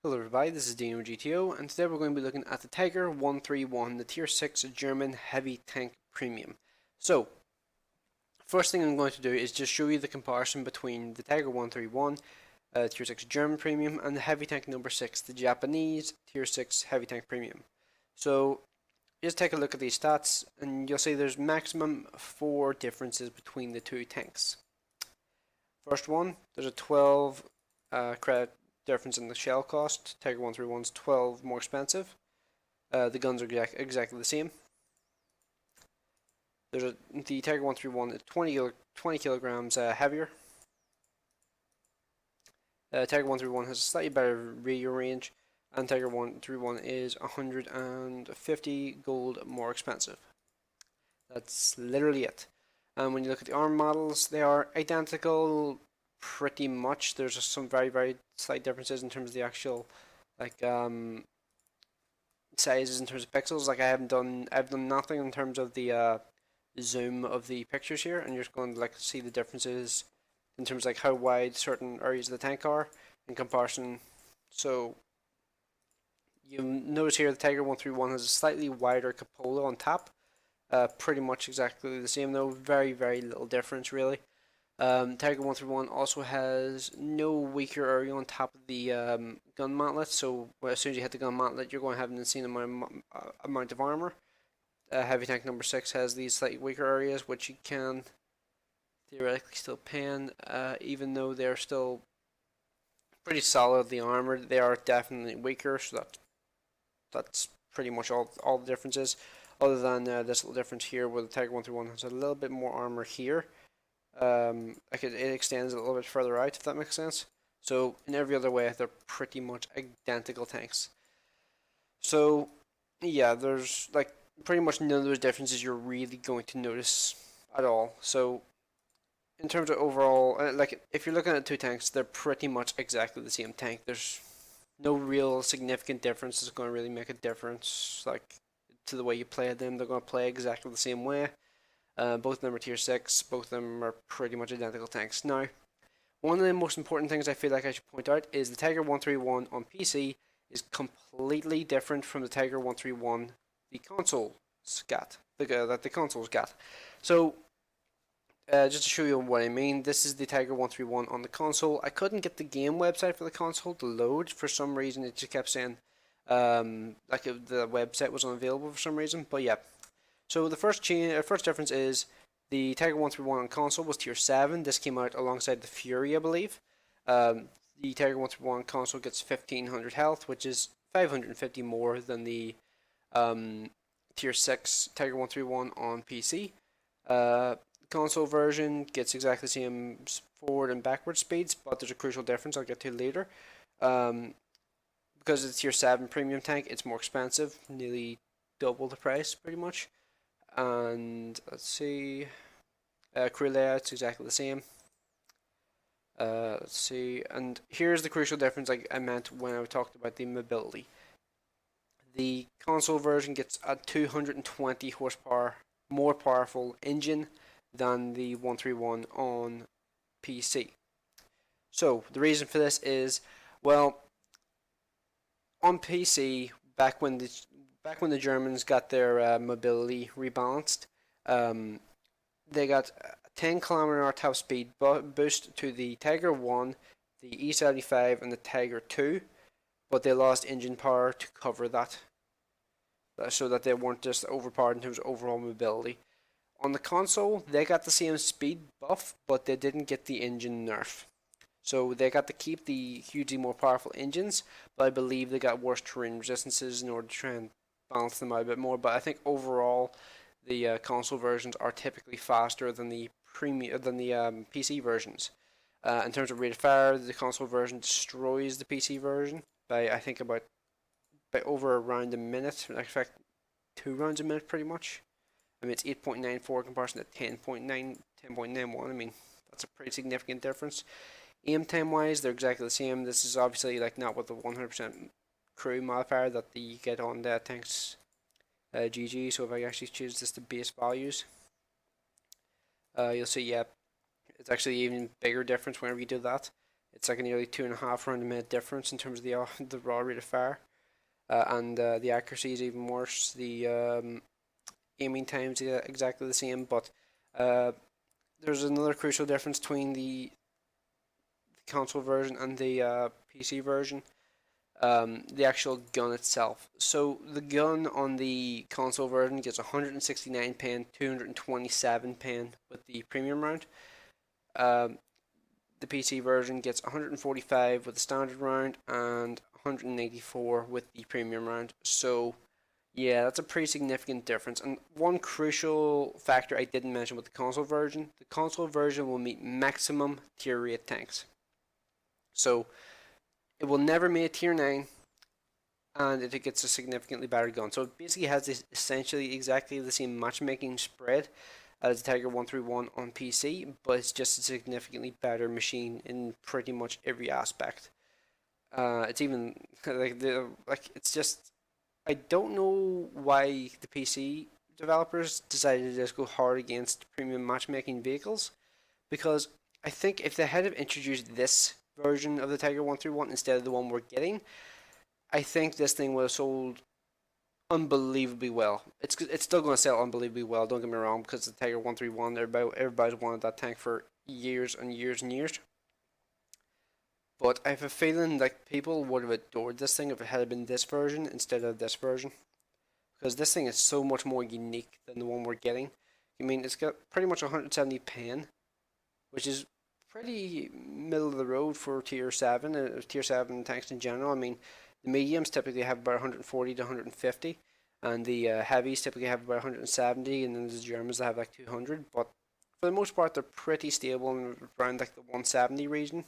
Hello everybody, this is DeanoGTO, and today we're going to be looking at the Tiger 131, the Tier 6 German Heavy Tank Premium. So, first thing I'm going to do is just show you the comparison between the Tiger 131, Tier 6 German Premium, and the Heavy Tank number 6, the Japanese Tier 6 Heavy Tank Premium. So, just take a look at these stats, and you'll see there's maximum 4 differences between the two tanks. First one, there's a 12 credit difference in the shell cost. Tiger 131's 12 more expensive. The guns are exactly the same. The Tiger 131 is 20 kilograms heavier. Tiger 131 has a slightly better radio range, and Tiger 131 is 150 gold more expensive. That's literally it. And when you look at the arm models, they are identical pretty much. There's just some very slight differences in terms of the actual sizes in terms of pixels. I've done nothing in terms of the zoom of the pictures here, and you're just going to see the differences in terms of how wide certain areas of the tank are in comparison. So you notice here the Tiger 131 has a slightly wider cupola on top. Pretty much exactly the same though, very little difference really. Tiger 131 also has no weaker area on top of the gun mantlet, so as soon as you hit the gun mantlet, you're going to have an insane amount of armor. Heavy Tank number 6 has these slightly weaker areas, which you can theoretically still pan, even though they're still pretty solidly armored. They are definitely weaker, so that's pretty much all the differences, other than this little difference here where the Tiger 131 has a little bit more armor here. It extends a little bit further out, if that makes sense. So in every other way, they're pretty much identical tanks. So yeah, there's pretty much none of those differences you're really going to notice at all. So in terms of overall, if you're looking at two tanks, they're pretty much exactly the same tank. There's no real significant difference that's going to really make a difference, to the way you play them. They're going to play exactly the same way. Both of them are tier 6, both of them are pretty much identical tanks. Now, one of the most important things I feel like I should point out is the Tiger 131 on PC is completely different from the Tiger 131 the console's got, that the console's got. So, just to show you what I mean, this is the Tiger 131 on the console. I couldn't get the game website for the console to load. For some reason, it just kept saying the website was unavailable for some reason, but yeah. So the first difference is the Tiger 131 on console was tier 7. This came out alongside the Fury, I believe. The Tiger 131 console gets 1500 health, which is 550 more than the tier 6 Tiger 131 on PC. Console version gets exactly the same forward and backward speeds, but there's a crucial difference I'll get to later. Because it's tier 7 premium tank, it's more expensive, nearly double the price pretty much. And let's see, crew layout's exactly the same. Let's see, and here's the crucial difference I meant when I talked about the mobility. The console version gets a 220 horsepower more powerful engine than the 131 on PC. So the reason for this is, well, on PC, back when the Germans got their mobility rebalanced, they got a 10 km/h top speed boost to the Tiger 1, the E75, and the Tiger 2, but they lost engine power to cover that, so that they weren't just overpowered in terms of overall mobility. On the console, they got the same speed buff, but they didn't get the engine nerf. So they got to keep the hugely more powerful engines, but I believe they got worse terrain resistances in order to try and balance them out a bit more. But I think overall, the console versions are typically faster than the PC versions. In terms of rate of fire, the console version destroys the PC version by I think by over a round a minute. In fact, 2 rounds a minute pretty much. I mean, it's 8.94 in comparison to 10.91. I mean, that's a pretty significant difference. Aim time wise, they're exactly the same. This is obviously not with the 100% crew modifier that you get on the tanks GG. So if I actually choose this to base values, you'll see, yeah, it's actually even bigger difference whenever you do that. It's like a nearly 2.5 round a minute difference in terms of the the raw rate of fire, and the accuracy is even worse. The aiming times exactly the same, but uh, there's another crucial difference between the console version and the PC version. The actual gun itself. So the gun on the console version gets 169 pen, 227 pen with the premium round. Um, the PC version gets 145 with the standard round and 184 with the premium round. So yeah, that's a pretty significant difference. And one crucial factor I didn't mention with the console version will meet maximum tier rate tanks. So it will never meet a tier 9 and it gets a significantly better gun. So it basically has this essentially exactly the same matchmaking spread as the Tiger 131 on PC, but it's just a significantly better machine in pretty much every aspect. It's even it's just I don't know why the PC developers decided to just go hard against premium matchmaking vehicles, because I think if they had introduced this version of the Tiger 131 instead of the one we're getting, I think this thing would have sold unbelievably well. It's still going to sell unbelievably well. Don't get me wrong, because the Tiger 131, everybody's wanted that tank for years and years and years. But I have a feeling like people would have adored this thing if it had been this version instead of this version, because this thing is so much more unique than the one we're getting. I mean, it's got pretty much 170 pen, which is pretty middle of the road for tier 7 tanks in general. I mean, the mediums typically have about 140 to 150, and the heavies typically have about 170, and then there's Germans that have like 200. But for the most part, they're pretty stable around like the 170 region.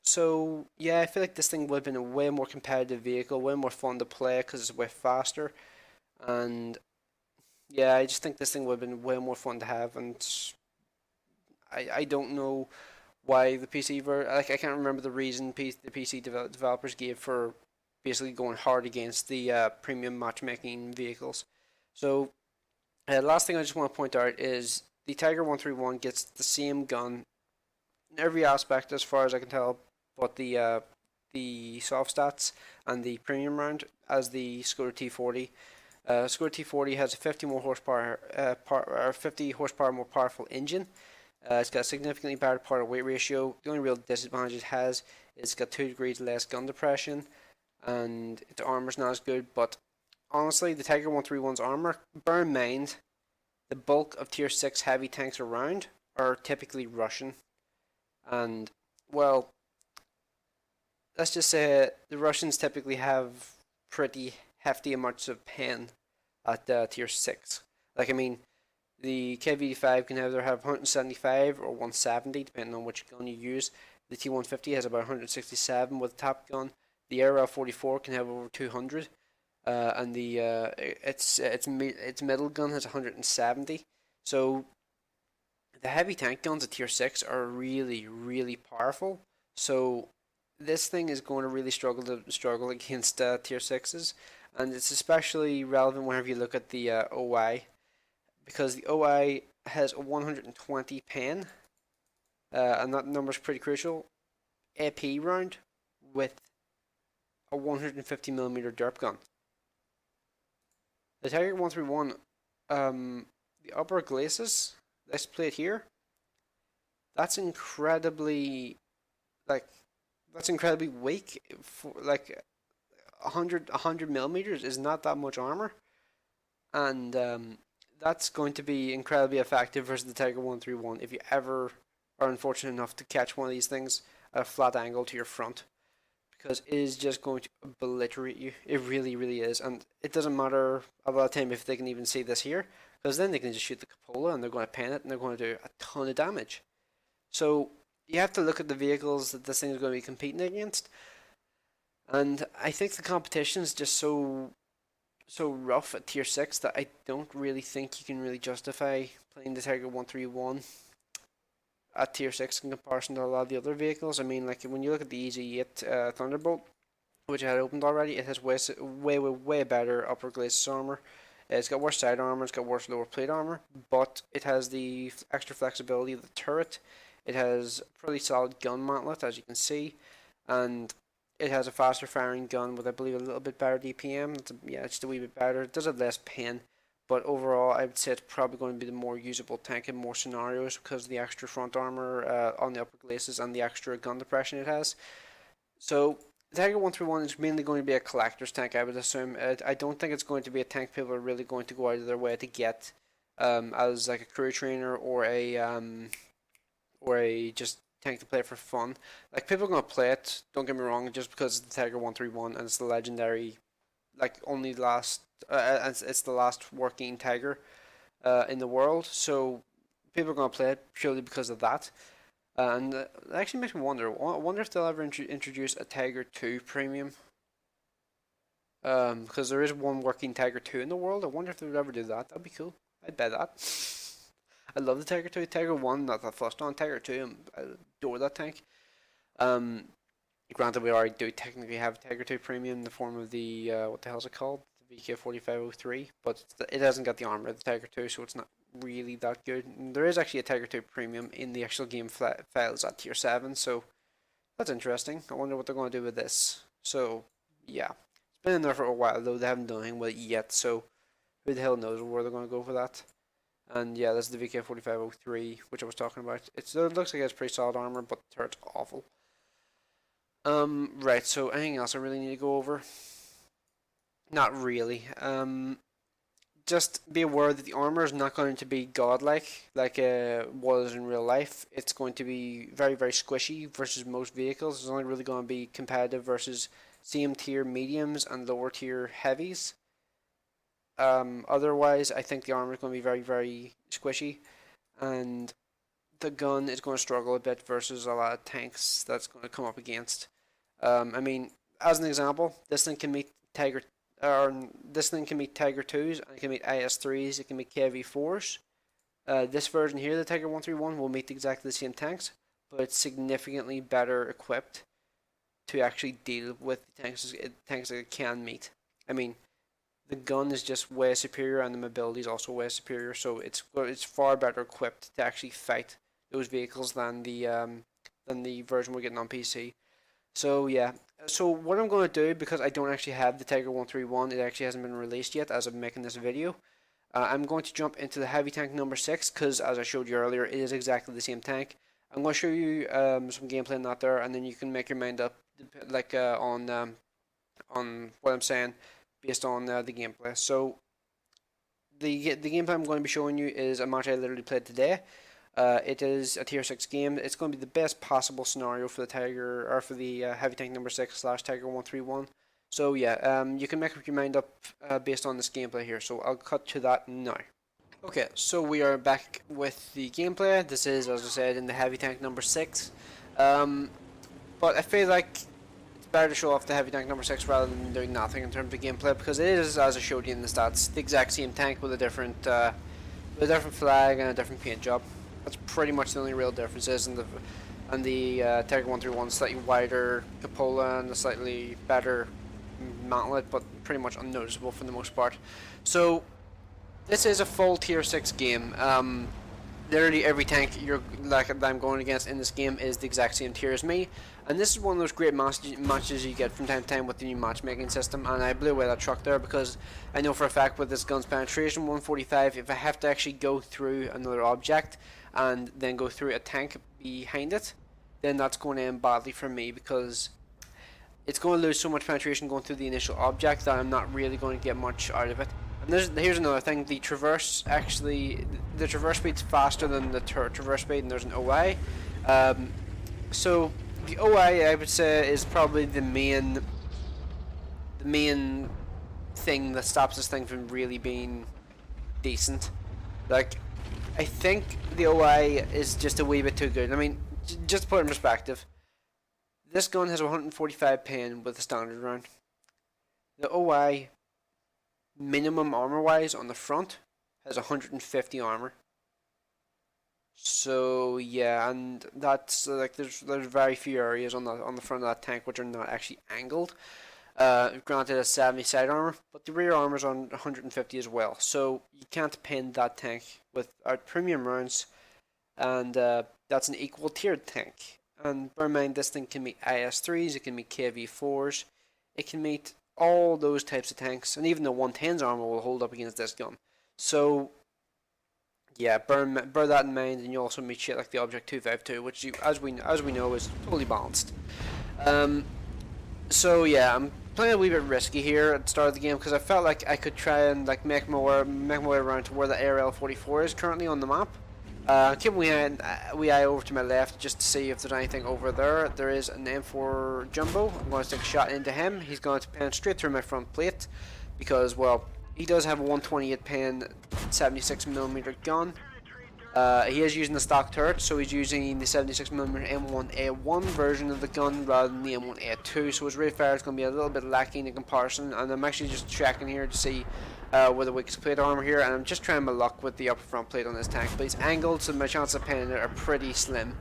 So yeah, I feel like this thing would have been a way more competitive vehicle, way more fun to play because it's way faster, and yeah, I just think this thing would have been way more fun to have, and I don't know why the I can't remember the reason the PC developers gave for basically going hard against the premium matchmaking vehicles. So last thing I just want to point out is the Tiger 131 gets the same gun in every aspect as far as I can tell, but the soft stats and the premium round as the Skoda T40. Skoda T40 has a 50 more horsepower, 50 horsepower more powerful engine. It's got a significantly better power to weight ratio. The only real disadvantage it has is it's got 2 degrees less gun depression, and its armor's not as good. But honestly, the Tiger 131's armor, bear in mind, the bulk of tier 6 heavy tanks around are typically Russian. And, well, let's just say the Russians typically have pretty hefty amounts of pen at tier 6. Like, I mean, the KV-5 can either have 175 or 170, depending on which gun you use. The T150 has about 167 with Top Gun. The ARL-44 can have over 200, and the its middle gun has 170. So the heavy tank guns at tier 6 are really, really powerful. So this thing is going to really struggle against tier 6s, and it's especially relevant whenever you look at the OI, because the OI has a 120 pen, and that number is pretty crucial. AP round with a 150mm derp gun. The Tiger 131, the upper glacis, this plate here, that's incredibly like that's incredibly weak. For like 100 millimeters is not that much armor, and that's going to be incredibly effective versus the Tiger 131 if you ever are unfortunate enough to catch one of these things at a flat angle to your front, because it is just going to obliterate you. It really, really is, and it doesn't matter a lot of time if they can even see this here, because then they can just shoot the cupola and they're going to pen it and they're going to do a ton of damage. So you have to look at the vehicles that this thing is going to be competing against, and I think the competition is just so rough at tier 6 that I don't really think you can really justify playing the Tiger 131 at tier 6 in comparison to a lot of the other vehicles. I mean, like when you look at the EZ8 Thunderbolt, which I had opened already, it has way better upper glacis armor. It's got worse side armor, it's got worse lower plate armor, but it has the extra flexibility of the turret. It has a pretty solid gun mantlet, as you can see, and it has a faster firing gun with, I believe, a little bit better DPM. Yeah, it's just a wee bit better. It does have less pen, but overall, I would say it's probably going to be the more usable tank in more scenarios because of the extra front armor on the upper glacis and the extra gun depression it has. So the Tiger 131 is mainly going to be a collector's tank, I would assume. I don't think it's going to be a tank people are really going to go out of their way to get as like a crew trainer or a just tank to play for fun. Like people are gonna play it. Don't get me wrong, just because it's the Tiger 131 and it's the legendary, like only last, it's the last working Tiger in the world. So people are gonna play it purely because of that. And it actually makes me wonder. I wonder if they'll ever introduce a Tiger 2 premium. Because there is one working Tiger 2 in the world. I wonder if they would ever do that. That'd be cool. I'd bet that. I love the Tiger 2. Tiger 1, not that fussed on. Tiger 2, I adore that tank. Um, Granted, we already do technically have a Tiger 2 premium in the form of the, what the hell is it called? The VK4503, but it hasn't got the armor of the Tiger 2, so it's not really that good. And there is actually a Tiger 2 premium in the actual game files at tier 7, so that's interesting. I wonder what they're going to do with this. So, yeah. It's been in there for a while, though. They haven't done anything with it yet, so who the hell knows where they're going to go for that. And yeah, this is the VK4503, which I was talking about. It looks like it has pretty solid armor, but the turret's awful. Right, so anything else I really need to go over? Not really. Just be aware that the armor is not going to be godlike like it was in real life. It's going to be very, very squishy versus most vehicles. It's only really going to be competitive versus same tier mediums and lower tier heavies. Otherwise, I think the armor is going to be very, very squishy, and the gun is going to struggle a bit versus a lot of tanks that's going to come up against. I mean, as an example, this thing can meet Tiger, or this thing can meet Tiger 2s, and it can meet IS-3s, it can meet KV-4s. This version here, the Tiger 131, will meet exactly the same tanks, but it's significantly better equipped to actually deal with the tanks that it can meet. I mean, the gun is just way superior, and the mobility is also way superior. So it's far better equipped to actually fight those vehicles than the version we're getting on PC. So yeah. So what I'm going to do, because I don't actually have the Tiger 131, it actually hasn't been released yet as I'm making this video. I'm going to jump into the heavy tank number 6 because, as I showed you earlier, it is exactly the same tank. I'm going to show you some gameplay on that there, and then you can make your mind up, like on what I'm saying, based on the gameplay. So the gameplay I'm going to be showing you is a match I literally played today. It is a tier 6 game. It's going to be the best possible scenario for the Tiger, or for the heavy tank number 6 / Tiger 131. So yeah, you can make up your mind up based on this gameplay here. So I'll cut to that now. Okay, so we are back with the gameplay. This is, as I said, in the heavy tank number 6. But I feel like better to show off the heavy tank number 6 rather than doing nothing in terms of gameplay, because it is, as I showed you in the stats, the exact same tank with a different flag and a different paint job. That's pretty much the only real differences. And the Tiger 131 slightly wider cupola and a slightly better mantlet, but pretty much unnoticeable for the most part. So this is a full tier 6 game. Literally every tank that I'm going against in this game is the exact same tier as me, and this is one of those great matches you get from time to time with the new matchmaking system. And I blew away that truck there because I know for a fact with this gun's penetration 145, if I have to actually go through another object and then go through a tank behind it, then that's going to end badly for me, because it's going to lose so much penetration going through the initial object that I'm not really going to get much out of it. And here's another thing, the traverse speed's faster than the traverse speed, and there's an OI. So the OI, I would say, is probably the main thing that stops this thing from really being decent. Like, I think the OI is just a wee bit too good. I mean, just to put it in perspective, this gun has 145 pen with a standard round. The OI, minimum armor wise on the front, has 150 armor. So yeah, and that's like there's very few areas on the front of that tank which are not actually angled. Granted, it's 70 side armor, but the rear armor is on 150 as well. So you can't pin that tank without premium rounds, and that's an equal tiered tank. And bear in mind, this thing can meet IS-3s, it can meet KV-4s, it can meet all those types of tanks, and even the 110's armor will hold up against this gun. So, yeah, bear that in mind, and you also meet shit like the Object 252, which, as we know, is totally balanced. So yeah, I'm playing a wee bit risky here at the start of the game because I felt like I could try and like make my way around to where the ARL-44 is currently on the map. Keep a wee eye over to my left just to see if there's anything over there. There is an M4 Jumbo. I'm going to take a shot into him. He's going to pen straight through my front plate because, well, he does have a 128 pen 76mm gun. He is using the stock turret, so he's using the 76mm M1A1 version of the gun rather than the M1A2, so his rate of fire is going to be a little bit lacking in comparison, and I'm actually just checking here to see where the weakest plate armor here, and I'm just trying my luck with the upper front plate on this tank, but he's angled, so my chances of pinning it are pretty slim.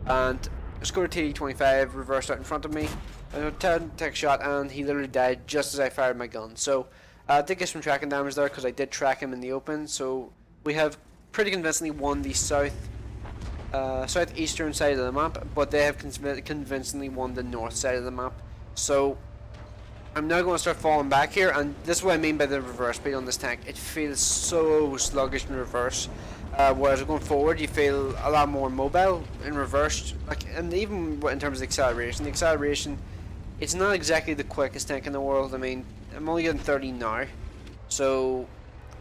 And I scored a TD-25, reversed out in front of me, I take a shot, and he literally died just as I fired my gun. So I did get some tracking damage there, because I did track him in the open, so we have pretty convincingly won the southeastern side of the map, but they have convincingly won the north side of the map. So I'm now going to start falling back here, and this is what I mean by the reverse speed on this tank. It feels so sluggish in reverse, whereas going forward you feel a lot more mobile in reverse. Like, and even in terms of the acceleration, it's not exactly the quickest tank in the world. I mean, I'm only getting 30 now, so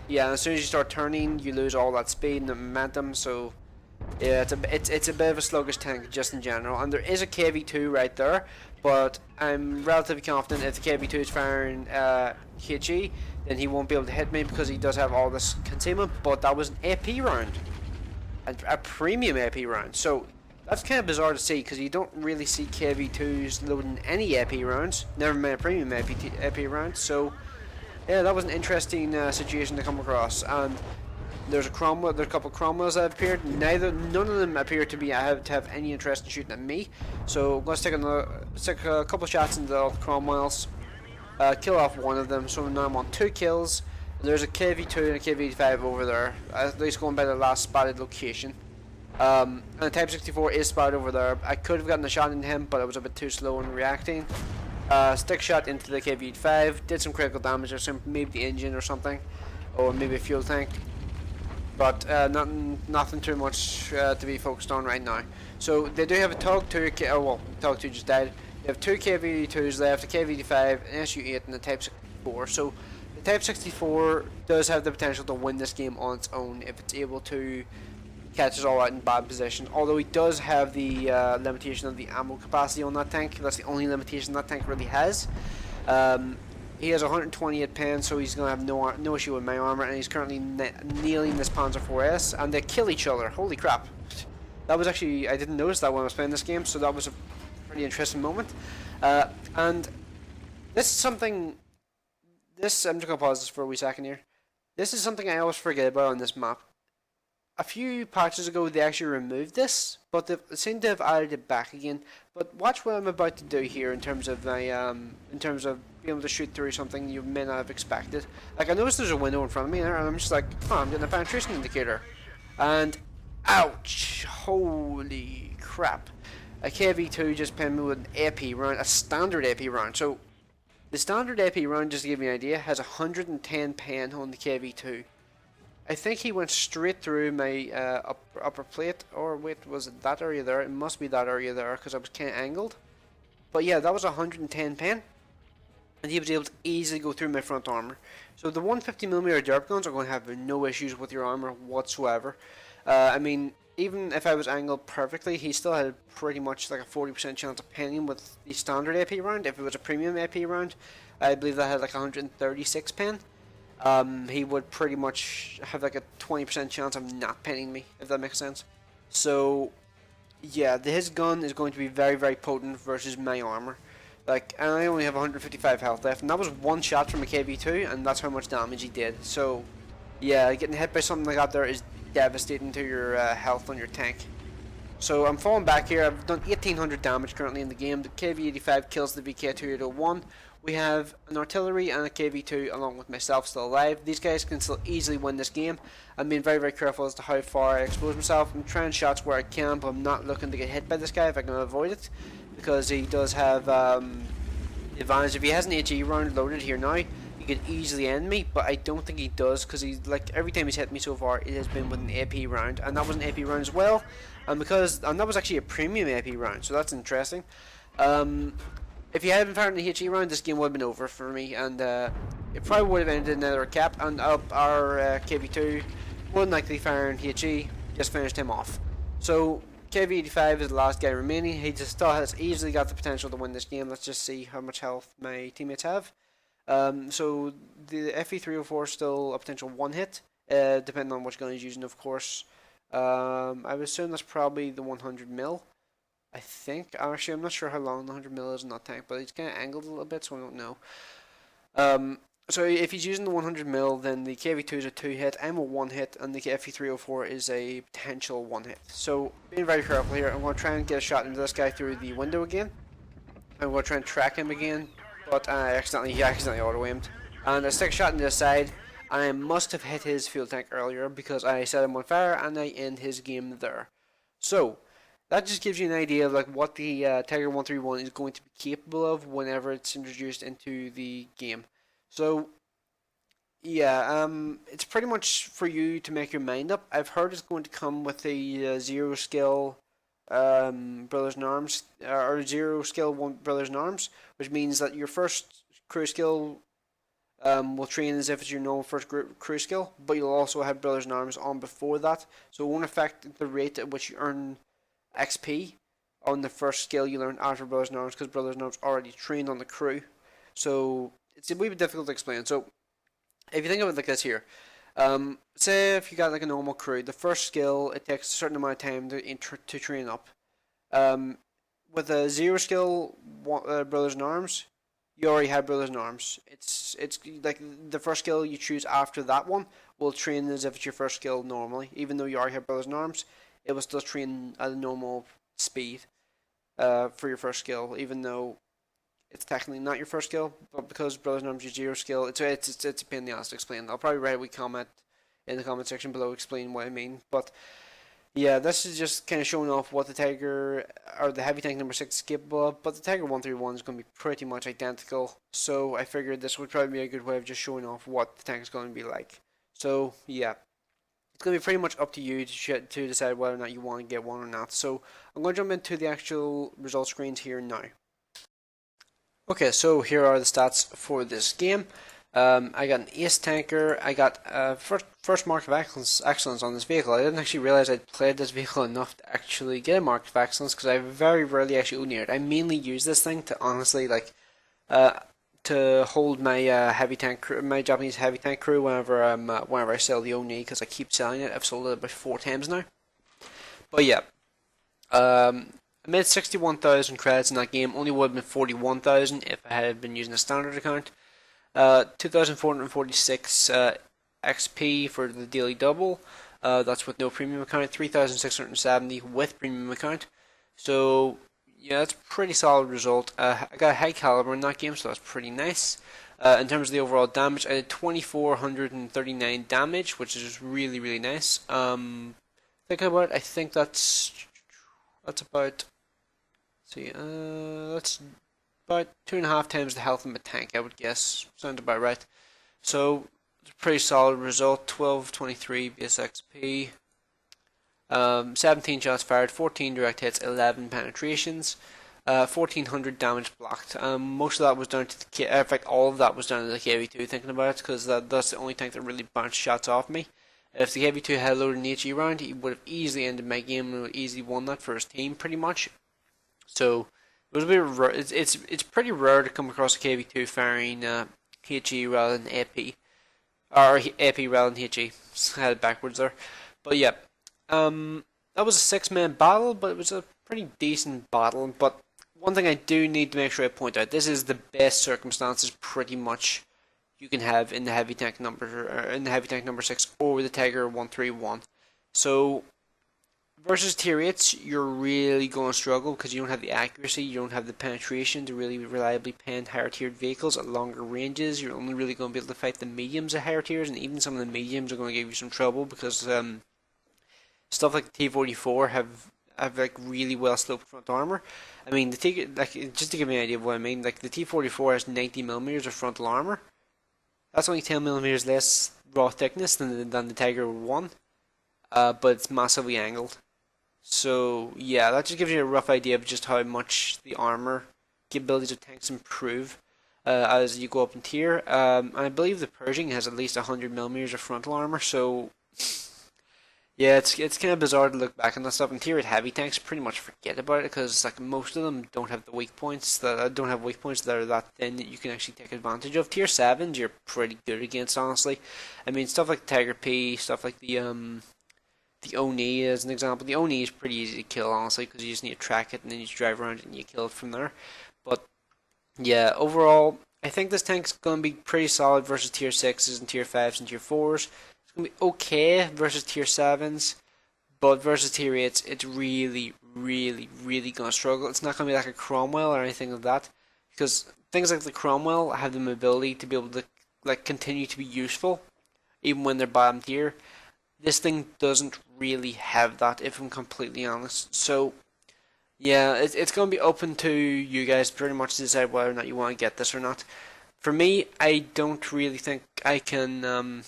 yeah, as soon as you start turning, you lose all that speed and the momentum. So yeah, it's a bit of a sluggish tank just in general. And there is a KV2 right there, but I'm relatively confident if the KV2 is firing HE, then he won't be able to hit me because he does have all this concealment. But that was an AP round, a premium AP round. So that's kind of bizarre to see because you don't really see KV2s loading any AP rounds. Never mind a premium AP round. So yeah, that was an interesting situation to come across, and there's a couple of Cromwells that have appeared. None of them appear to have any interest in shooting at me. So I'm going to stick a couple of shots into the Cromwells, kill off one of them. So now I'm on 2 kills. There's a KV2 and a KV5 over there, at least going by the last spotted location. And the Type 64 is spotted over there. I could have gotten a shot into him, but I was a bit too slow in reacting. Stick shot into the KV5, did some critical damage, or maybe the engine or something, or maybe a fuel tank, but nothing too much to be focused on right now. So they do have a TOG 2, TOG 2 just died. They have 2 KV2s left, a KV5, an SU8, and a Type 64. So the Type 64 does have the potential to win this game on its own if it's able to catch us all out in bad position, although he does have the limitation of the ammo capacity on that tank. That's the only limitation that tank really has. He has 128 pen, so he's going to have no issue with my armor, and he's currently nailing this Panzer 4S, and they kill each other. Holy crap. That was actually, I didn't notice that when I was playing this game, so that was a pretty interesting moment. And this is something, I'm just going to pause this for a wee second here. This is something I always forget about on this map. A few patches ago they actually removed this, but they seem to have added it back again. But watch what I'm about to do here in terms of my being able to shoot through something you may not have expected. Like, I noticed there's a window in front of me there, and I'm just like, oh, I'm getting a penetration indicator, and ouch, holy crap! A KV2 just pinned me with an AP round, a standard AP round. So the standard AP round, just to give you an idea, has 110 pen on the KV2. I think he went straight through my upper plate, or wait, was it that area there? It must be that area there, because I was kind of angled. But yeah, that was 110 pen, and he was able to easily go through my front armor. So the 150mm derp guns are going to have no issues with your armor whatsoever. I mean, even if I was angled perfectly, he still had pretty much like a 40% chance of pinning with the standard AP round. If it was a premium AP round, I believe that had like 136 pen. He would pretty much have like a 20% chance of not pinning me, if that makes sense. So yeah, his gun is going to be very, very potent versus my armor. Like, and I only have 155 health left, and that was one shot from a KV2, and that's how much damage he did. So yeah, getting hit by something like that there is devastating to your health on your tank. So I'm falling back here. I've done 1800 damage currently in the game. The KV85 kills the VK2801, we have an artillery and a KV2 along with myself still alive. These guys can still easily win this game. I'm being very careful as to how far I expose myself. I'm trying shots where I can, but I'm not looking to get hit by this guy if I can avoid it, because he does have the advantage. If he has an HE round loaded here now, he could easily end me, but I don't think he does, because he's like, every time he's hit me so far, it has been with an AP round, and that was an AP round as well, and that was actually a premium AP round, so that's interesting. If he hadn't fired an HE round, this game would have been over for me, and it probably would have ended in another cap, and our KV2 would likely firing HE just finished him off. So KV85 is the last guy remaining. He just still has easily got the potential to win this game. Let's just see how much health my teammates have. So the FE304 is still a potential one hit, depending on which gun he's using, of course. I would assume that's probably the 100 mil. I think. Actually, I'm not sure how long the 100 mil is in that tank, but it's kind of angled a little bit, so I don't know. So if he's using the 100 mil, then the KV2 is a 2 hit, I'm a 1 hit, and the FE304 is a potential 1 hit. So being very careful here, I'm going to try and get a shot into this guy through the window again. I'm going to try and track him again, but he accidentally auto-aimed. And I stick a shot into the side, and I must have hit his fuel tank earlier because I set him on fire and I end his game there. So that just gives you an idea of like what the Tiger 131 is going to be capable of whenever it's introduced into the game. So yeah, it's pretty much for you to make your mind up. I've heard it's going to come with a 0 skill Brothers in Arms, or 0 skill Brothers in Arms, which means that your first crew skill will train as if it's your normal first crew skill, but you'll also have Brothers in Arms on before that, so it won't affect the rate at which you earn XP on the first skill you learn after Brothers in Arms, because Brothers in Arms already trained on the crew. So it's a wee bit difficult to explain. So if you think of it like this here, say if you got like a normal crew, the first skill, it takes a certain amount of time to train up. With a 0 skill Brothers in Arms, you already have Brothers in Arms. It's like the first skill you choose after that one will train as if it's your first skill normally, even though you already have Brothers in Arms. It will still train at a normal speed for your first skill, even though it's technically not your first skill, but because Brothers in Arms is 0 skill, it's a pain in the ass to explain. I'll probably write a wee comment in the comment section below explaining what I mean. But yeah, this is just kind of showing off what the Tiger, or the heavy tank number 6 is capable of, but the Tiger 131 is going to be pretty much identical, so I figured this would probably be a good way of just showing off what the tank is going to be like. So yeah, it's going to be pretty much up to you to decide whether or not you want to get one or not. So I'm going to jump into the actual result screens here now. Okay, so here are the stats for this game. I got an ace tanker. I got first mark of excellence on this vehicle. I didn't actually realize I'd played this vehicle enough to actually get a mark of excellence, because I very rarely actually own it. I mainly use this thing to honestly to hold my heavy tank crew, my Japanese heavy tank crew whenever I sell the Oni, because I keep selling it. I've sold it about 4 times now. But yeah, I made 61,000 credits in that game. Only would have been 41,000 if I had been using a standard account. 2,446 XP for the daily double. That's with no premium account. 3,670 with premium account. So yeah, that's a pretty solid result. I got a high caliber in that game, so that's pretty nice. In terms of the overall damage, I did 2,439 damage, which is really nice. Thinking about it, I think that's about. That's about 2.5 times the health of my tank, I would guess. Sounds about right. So it's a pretty solid result. 1223 base XP. 17 shots fired, 14 direct hits, 11 penetrations, 1,400 damage blocked. Most of that was down to the in fact, all of that was down to the KV2. Thinking about it, because that's the only tank that really bounced shots off me. If the KV2 had loaded an HE round, he would have easily ended my game and would have easily won that for his team, pretty much. So it was a bit rare. It's pretty rare to come across a KV2 firing HE rather than AP, or AP rather than HE. Had it backwards there, but yeah. That was a 6-man battle, but it was a pretty decent battle. But one thing I do need to make sure I point out: this is the best circumstances, pretty much, you can have in the heavy tank number 6 or the Tiger 131. So versus tier 8s, you're really going to struggle because you don't have the accuracy, you don't have the penetration to really reliably pen higher tiered vehicles at longer ranges. You're only really going to be able to fight the mediums at higher tiers, and even some of the mediums are going to give you some trouble because stuff like the T-44 have like really well sloped front armor. I mean, just to give you an idea of what I mean, like the T-44 has 90mm of frontal armor. That's only 10mm less raw thickness than the Tiger 1, but it's massively angled. So yeah, that just gives you a rough idea of just how much the armor capabilities of tanks improve as you go up in tier. And I believe the Pershing has at least 100mm of frontal armor, so yeah, it's kind of bizarre to look back on that stuff. And tier 8 heavy tanks, pretty much forget about it because like most of them don't have the weak points that are that thin that you can actually take advantage of. Tier 7s you're pretty good against, honestly. I mean, stuff like Tiger P, stuff like the Oni as an example. The Oni is pretty easy to kill, honestly, because you just need to track it and then you just drive around it and you kill it from there. But yeah, overall, I think this tank's going to be pretty solid versus tier 6s and tier 5s and tier 4s. It's going to be okay versus tier 7s, but versus tier 8s, it's really, really, really going to struggle. It's not going to be like a Cromwell or anything like that, because things like the Cromwell have the ability to be able to like continue to be useful even when they're bottom tier. This thing doesn't really have that, if I'm completely honest. So yeah, it's going to be open to you guys pretty much to decide whether or not you want to get this or not. For me, I don't really think I can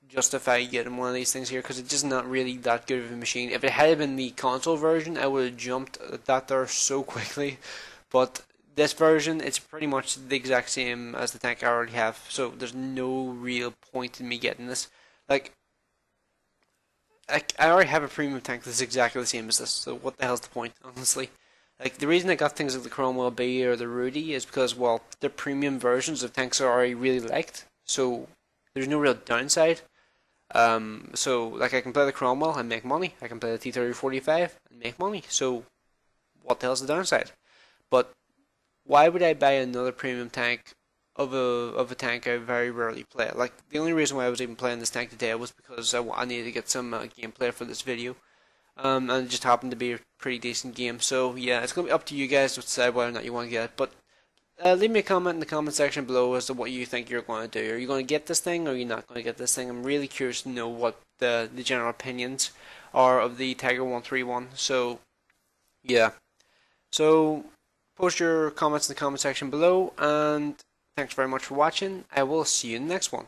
justify getting one of these things here because it's just not really that good of a machine. If it had been the console version, I would have jumped at that there so quickly. But this version, it's pretty much the exact same as the tank I already have, so there's no real point in me getting this. Like, I already have a premium tank that's exactly the same as this, so what the hell's the point, honestly? Like, the reason I got things like the Cromwell B or the Rudy is because, well, they're premium versions of tanks I already really liked, so there's no real downside. So, like, I can play the Cromwell and make money, I can play the T-30-45 and make money, so what the hell's the downside? But why would I buy another premium tank of a tank I very rarely play? Like, the only reason why I was even playing this tank today was because I needed to get some gameplay for this video. And it just happened to be a pretty decent game. So yeah, it's going to be up to you guys to decide whether or not you want to get it. But leave me a comment in the comment section below as to what you think you're going to do. Are you going to get this thing or are you not going to get this thing? I'm really curious to know what the general opinions are of the Tiger 131. So yeah. So post your comments in the comment section below, and thanks very much for watching. I will see you in the next one.